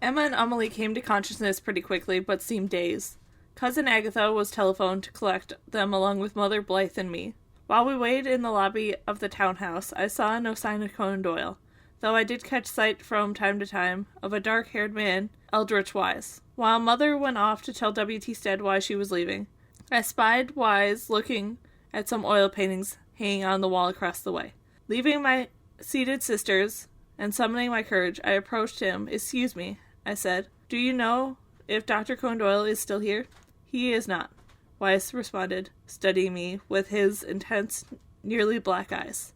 Emma and Amelie came to consciousness pretty quickly, but seemed dazed. Cousin Agatha was telephoned to collect them along with Mother Blythe and me. While we waited in the lobby of the townhouse, I saw no sign of Conan Doyle, though I did catch sight from time to time of a dark-haired man, Eldritch Wise. While Mother went off to tell W.T. Stead why she was leaving, I spied Wise looking at some oil paintings hanging on the wall across the way. Leaving my seated sisters and summoning my courage, I approached him. "Excuse me," I said. "Do you know if Dr. Conan Doyle is still here?" "He is not," Weiss responded, studying me with his intense, nearly black eyes.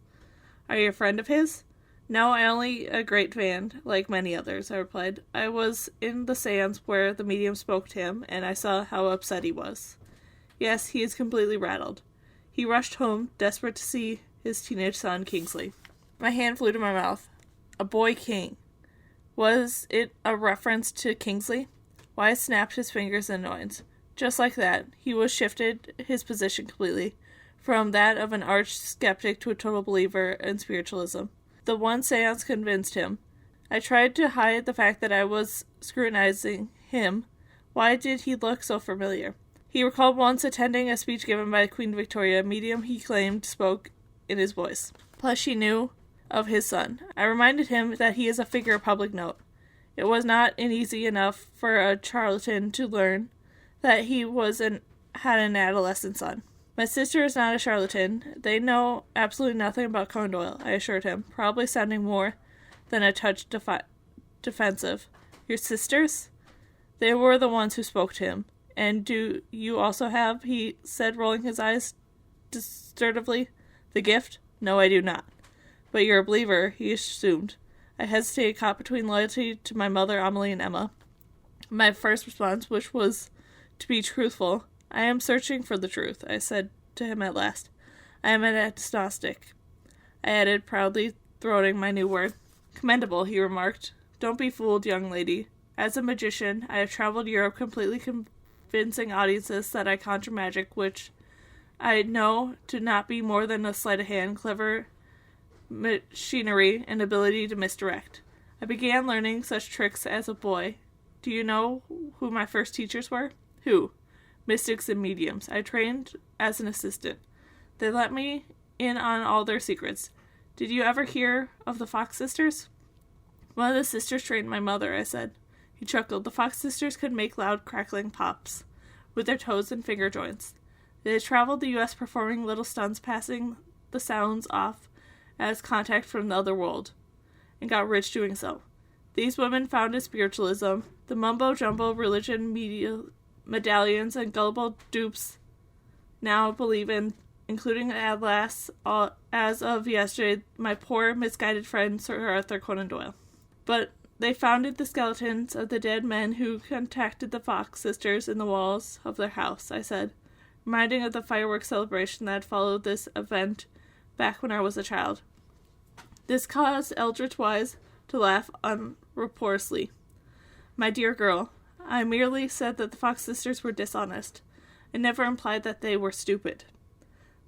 "Are you a friend of his?" "No, I only a great fan, like many others," I replied. "I was in the seance where the medium spoke to him, and I saw how upset he was." "Yes, he is completely rattled. He rushed home, desperate to see his teenage son, Kingsley." My hand flew to my mouth. A boy king. Was it a reference to Kingsley? Wise snapped his fingers in annoyance. Just like that, he was shifted his position completely, from that of an arch skeptic to a total believer in spiritualism. The one seance convinced him. I tried to hide the fact that I was scrutinizing him. Why did he look so familiar? He recalled once attending a speech given by Queen Victoria, a medium he claimed spoke in his voice. Plus she knew of his son. I reminded him that he is a figure of public note. It was not easy enough for a charlatan to learn that he had an adolescent son. "My sister is not a charlatan. They know absolutely nothing about Conan Doyle," I assured him, probably sounding more than a touch defensive. "Your sisters?" "They were the ones who spoke to him. And do you also have," he said, rolling his eyes distortively, "the gift?" "No, I do not." "But you're a believer," he assumed. I hesitated, caught between loyalty to my mother, Amelie, and Emma. My first response, which was to be truthful. "I am searching for the truth," I said to him at last. "I am an agnostic," I added, proudly throating my new word. "Commendable," he remarked. "Don't be fooled, young lady. As a magician, I have traveled Europe completely convincing audiences that I conjure magic, which I know to not be more than a sleight of hand, clever machinery, and ability to misdirect. I began learning such tricks as a boy. Do you know who my first teachers were?" "Who?" "Mystics and mediums. I trained as an assistant. They let me in on all their secrets. Did you ever hear of the Fox sisters?" "One of the sisters trained my mother," I said. He chuckled. "The Fox sisters could make loud crackling pops with their toes and finger joints. They had traveled the U.S. performing little stunts, passing the sounds off as contact from the other world, and got rich doing so. These women founded spiritualism, the mumbo-jumbo religion medallions and gullible dupes now believe in, including at last, as of yesterday, my poor, misguided friend Sir Arthur Conan Doyle. But they founded the skeletons of the dead men who contacted the Fox sisters in the walls of their house," I said, reminding of the fireworks celebration that followed this event back when I was a child. This caused Eldritch Wise to laugh unreportedly. "My dear girl, I merely said that the Fox sisters were dishonest. I never implied that they were stupid.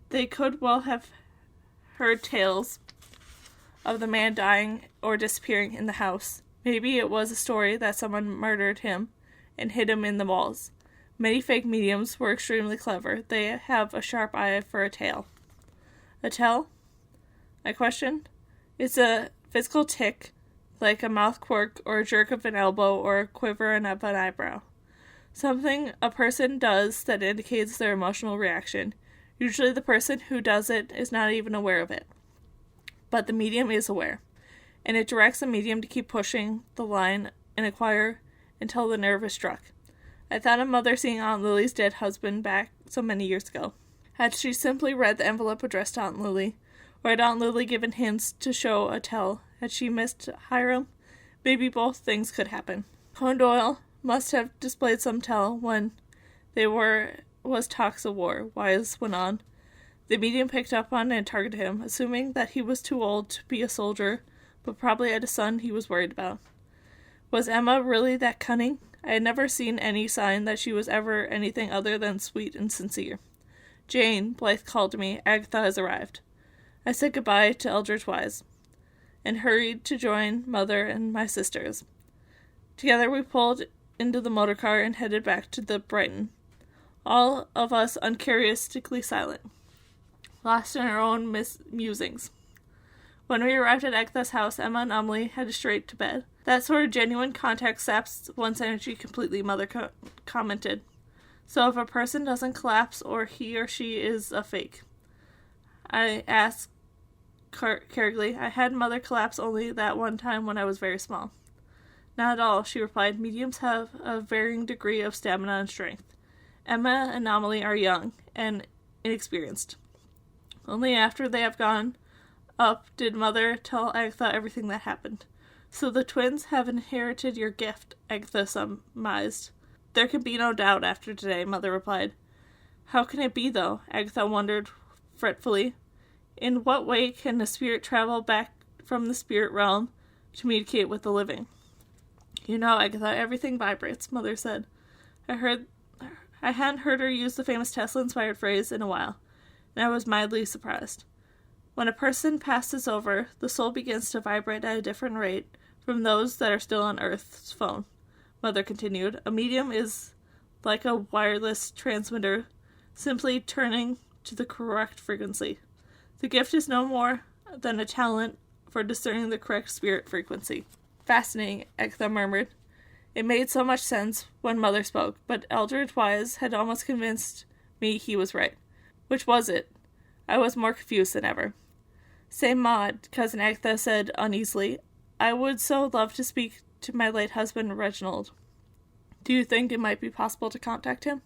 They could well have heard tales of the man dying or disappearing in the house. Maybe it was a story that someone murdered him and hid him in the walls. Many fake mediums were extremely clever. They have a sharp eye for a tale." "A tell?" I questioned. "It's a physical tic, like a mouth quirk or a jerk of an elbow or a quiver of an eyebrow. Something a person does that indicates their emotional reaction. Usually the person who does it is not even aware of it. But the medium is aware, and it directs the medium to keep pushing the line and inquire until the nerve is struck. I thought of Mother seeing Aunt Lily's dead husband back so many years ago. Had she simply read the envelope addressed to Aunt Lily, or had Aunt Lily given hints to show a tell? Had she missed Hiram? Maybe both things could happen. Conan Doyle must have displayed some tell when was talks of war," Wise went on. "The medium picked up on and targeted him, assuming that he was too old to be a soldier, but probably had a son he was worried about. Was Emma really that cunning? I had never seen any sign that she was ever anything other than sweet and sincere. "Jane," Blythe called to me, "Agatha has arrived." I said goodbye to Eldritch Wise and hurried to join Mother and my sisters. Together we pulled into the motor car and headed back to the Brighton, all of us uncharacteristically silent, lost in our own musings. When we arrived at Agatha's house, Emma and Emily headed straight to bed. That sort of genuine contact saps one's energy completely, Mother commented. So if a person doesn't collapse, or he or she is a fake? I asked carefully. I had Mother collapse only that one time when I was very small. Not at all, she replied. Mediums have a varying degree of stamina and strength. Emma and Emily are young and inexperienced. Only after they have gone up did Mother tell Agatha everything that happened. So the twins have inherited your gift, Agatha surmised. There can be no doubt after today, Mother replied. How can it be, though? Agatha wondered fretfully. In what way can a spirit travel back from the spirit realm to communicate with the living? You know, Agatha, everything vibrates, Mother said. I hadn't heard her use the famous Tesla-inspired phrase in a while, and I was mildly surprised. When a person passes over, the soul begins to vibrate at a different rate from those that are still on Earth's phone, Mother continued. A medium is like a wireless transmitter, simply turning to the correct frequency. The gift is no more than a talent for discerning the correct spirit frequency. Fascinating, Agatha murmured. It made so much sense when Mother spoke, but Eldridge Wise had almost convinced me he was right. Which was it? I was more confused than ever. Say, Maud, Cousin Agatha said uneasily. I would so love to speak to my late husband, Reginald. Do you think it might be possible to contact him?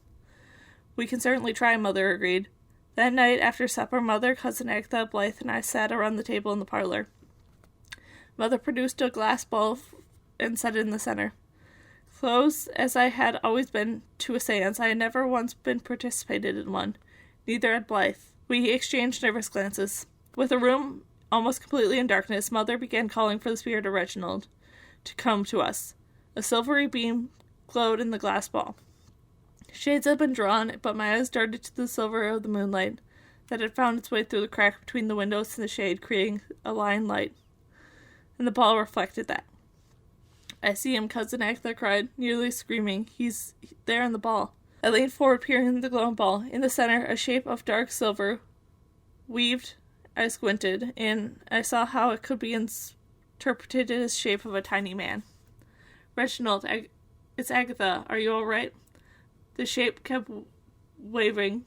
We can certainly try, Mother agreed. That night, after supper, Mother, Cousin Agatha, Blythe, and I sat around the table in the parlor. Mother produced a glass bowl and set it in the center. Close as I had always been to a seance, I had never once been participated in one. Neither had Blythe. We exchanged nervous glances. With the room almost completely in darkness, Mother began calling for the spirit of Reginald to come to us. A silvery beam glowed in the glass ball. Shades had been drawn, but my eyes darted to the silver of the moonlight that had found its way through the crack between the windows and the shade, creating a line light. And the ball reflected that. I see him, Cousin Agatha cried, nearly screaming. He's there in the ball. I leaned forward, peering the glowing ball. In the center, a shape of dark silver weaved. I squinted, and I saw how it could be interpreted as the shape of a tiny man. Reginald, it's Agatha. Are you all right? The shape kept waving,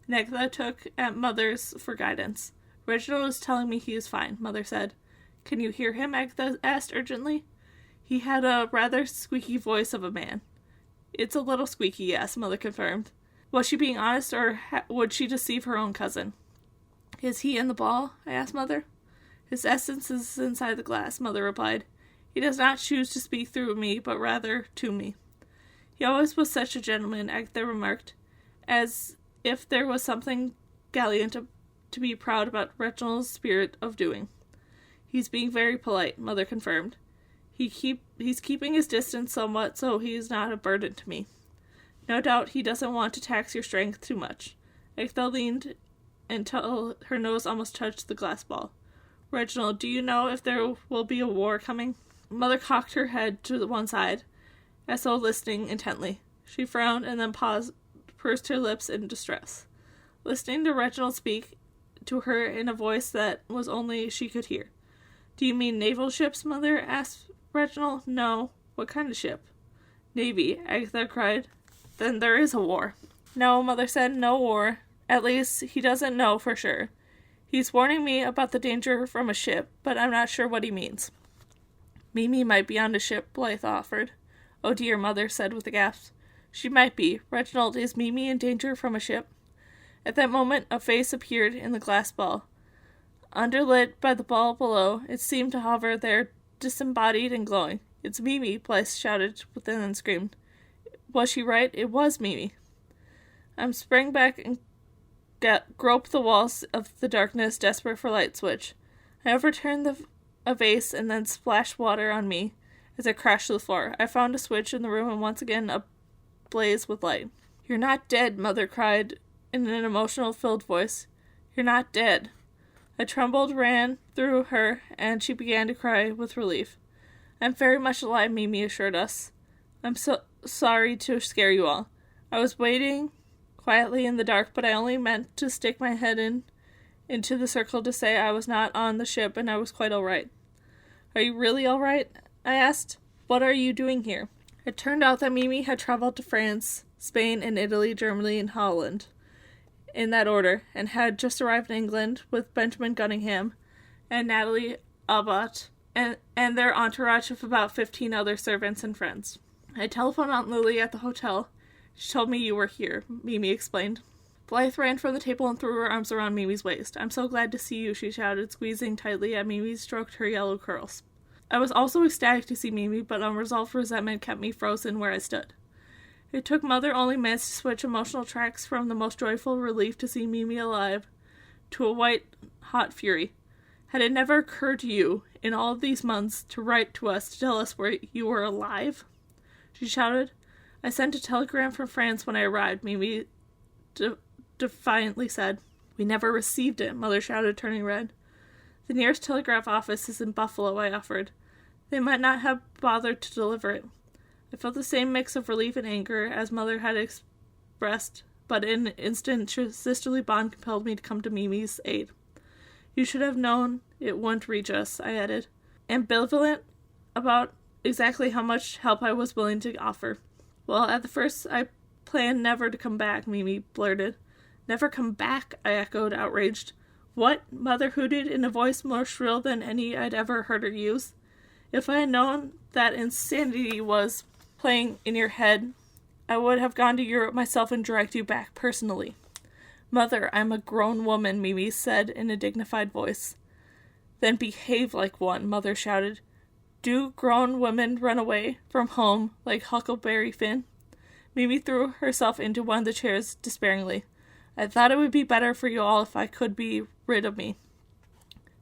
and Agatha took at Mother's for guidance. Reginald is telling me he is fine, Mother said. Can you hear him? Agatha asked urgently. He had a rather squeaky voice of a man. It's a little squeaky, yes, Mother confirmed. Was she being honest, or would she deceive her own cousin? Is he in the ball? I asked Mother. His essence is inside the glass, Mother replied. He does not choose to speak through me, but rather to me. He always was such a gentleman, Agatha remarked, as if there was something gallant to be proud about Reginald's spirit of doing. He's being very polite, Mother confirmed. He's keeping his distance somewhat, so he is not a burden to me. No doubt he doesn't want to tax your strength too much. Agatha leaned until her nose almost touched the glass ball. Reginald, do you know if there will be a war coming? Mother cocked her head to one side, as though listening intently. She frowned and then pursed her lips in distress, listening to Reginald speak to her in a voice that was only she could hear. Do you mean naval ships, Mother? Asked Reginald. No. What kind of ship? Navy, Agatha cried. Then there is a war. No, Mother said, no war. At least, he doesn't know for sure. He's warning me about the danger from a ship, but I'm not sure what he means. Mimi might be on the ship, Blythe offered. Oh dear, Mother said with a gasp. She might be. Reginald, is Mimi in danger from a ship? At that moment, a face appeared in the glass ball. Underlit by the ball below, it seemed to hover there, disembodied and glowing. It's Mimi, Blythe shouted within and screamed. Was she right? It was Mimi. I sprang back and groped the walls of the darkness, desperate for light switch. I overturned a vase and then splashed water on me as I crashed to the floor. I found a switch in the room and once again ablaze with light. You're not dead, Mother cried in an emotional-filled voice. You're not dead. A tremble ran through her, and she began to cry with relief. I'm very much alive, Mimi assured us. I'm so sorry to scare you all. I was waiting quietly in the dark, but I only meant to stick my head into the circle to say I was not on the ship and I was quite all right. Are you really all right? I asked. What are you doing here? It turned out that Mimi had traveled to France, Spain, and Italy, Germany, and Holland, in that order, and had just arrived in England with Benjamin Gunningham and Natalie Abbott and their entourage of about 15 other servants and friends. I telephoned Aunt Lily at the hotel. She told me you were here, Mimi explained. Blythe ran from the table and threw her arms around Mimi's waist. I'm so glad to see you, she shouted, squeezing tightly as Mimi stroked her yellow curls. I was also ecstatic to see Mimi, but unresolved resentment kept me frozen where I stood. It took Mother only minutes to switch emotional tracks from the most joyful relief to see Mimi alive to a white-hot fury. Had it never occurred to you, in all these months, to write to us to tell us where you were alive? She shouted. I sent a telegram from France when I arrived, Mimi defiantly said. We never received it, Mother shouted, turning red. The nearest telegraph office is in Buffalo, I offered. They might not have bothered to deliver it. I felt the same mix of relief and anger as Mother had expressed, but in an instant sisterly bond compelled me to come to Mimi's aid. You should have known it wouldn't reach us, I added, ambivalent about exactly how much help I was willing to offer. Well, at the first I planned never to come back, Mimi blurted. Never come back, I echoed, outraged. What? Mother hooted in a voice more shrill than any I'd ever heard her use. If I had known that insanity was playing in your head, I would have gone to Europe myself and dragged you back personally. Mother, I'm a grown woman, Mimi said in a dignified voice. Then behave like one, Mother shouted. Do grown women run away from home like Huckleberry Finn? Mimi threw herself into one of the chairs despairingly. I thought it would be better for you all if I could be rid of me,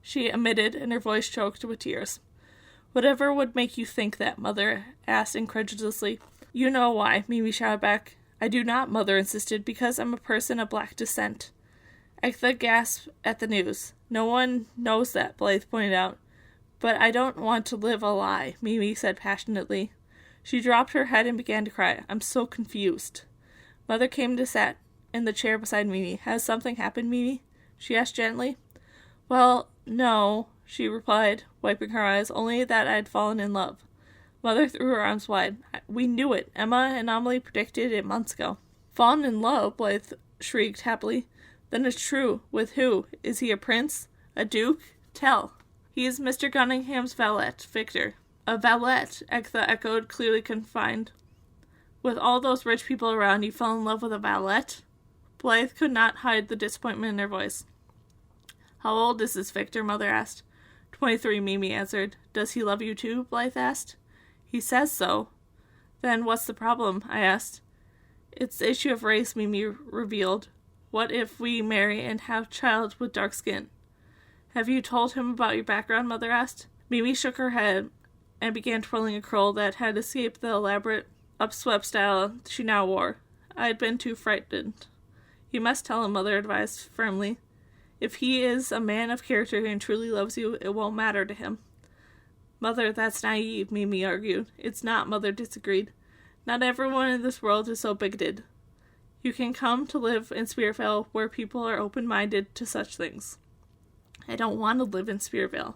she admitted, and her voice choked with tears. Whatever would make you think that, Mother asked incredulously. You know why, Mimi shouted back. I do not, Mother insisted, because I'm a person of black descent. Agatha gasped at the news. No one knows that, Blythe pointed out. But I don't want to live a lie, Mimi said passionately. She dropped her head and began to cry. I'm so confused. Mother came to sit in the chair beside Mimi. Has something happened, Mimi? She asked gently. Well, no, she replied, wiping her eyes, only that I had fallen in love. Mother threw her arms wide. We knew it. Emma and Amelie predicted it months ago. Fallen in love, Blythe shrieked happily. Then it's true. With who? Is he a prince? A duke? Tell. He is Mr. Gunningham's valet, Victor. A valet, Agatha echoed, clearly confined. With all those rich people around, you fell in love with a valet? Blythe could not hide the disappointment in her voice. How old is this Victor? Mother asked. 23, Mimi answered. Does he love you too? Blythe asked. He says so. Then what's the problem? I asked. It's the issue of race, Mimi revealed. What if we marry and have a child with dark skin? Have you told him about your background? Mother asked. Mimi shook her head and began twirling a curl that had escaped the elaborate, upswept style she now wore. I had been too frightened. You must tell him, Mother advised firmly. If he is a man of character and truly loves you, it won't matter to him. Mother, that's naive, Mimi argued. It's not, Mother disagreed. Not everyone in this world is so bigoted. You can come to live in Spearvale where people are open-minded to such things. I don't want to live in Spearvale.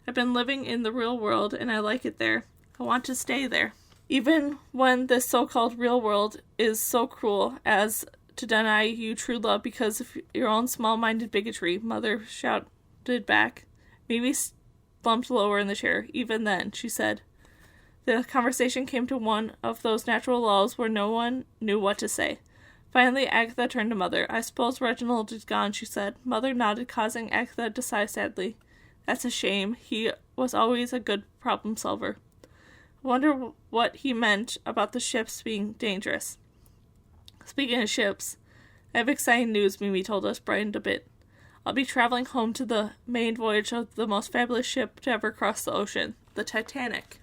I've been living in the real world and I like it there. I want to stay there. Even when this so-called real world is so cruel as to deny you true love because of your own small-minded bigotry, Mother shouted back. Mimi slumped lower in the chair. Even then, she said. The conversation came to one of those natural lulls where no one knew what to say. Finally, Agatha turned to Mother. I suppose Reginald is gone, she said. Mother nodded, causing Agatha to sigh sadly. That's a shame. He was always a good problem solver. I wonder what he meant about the ships being dangerous. Speaking of ships, I have exciting news, Mimi told us, brightened a bit. I'll be traveling home to the main voyage of the most fabulous ship to ever cross the ocean, the Titanic.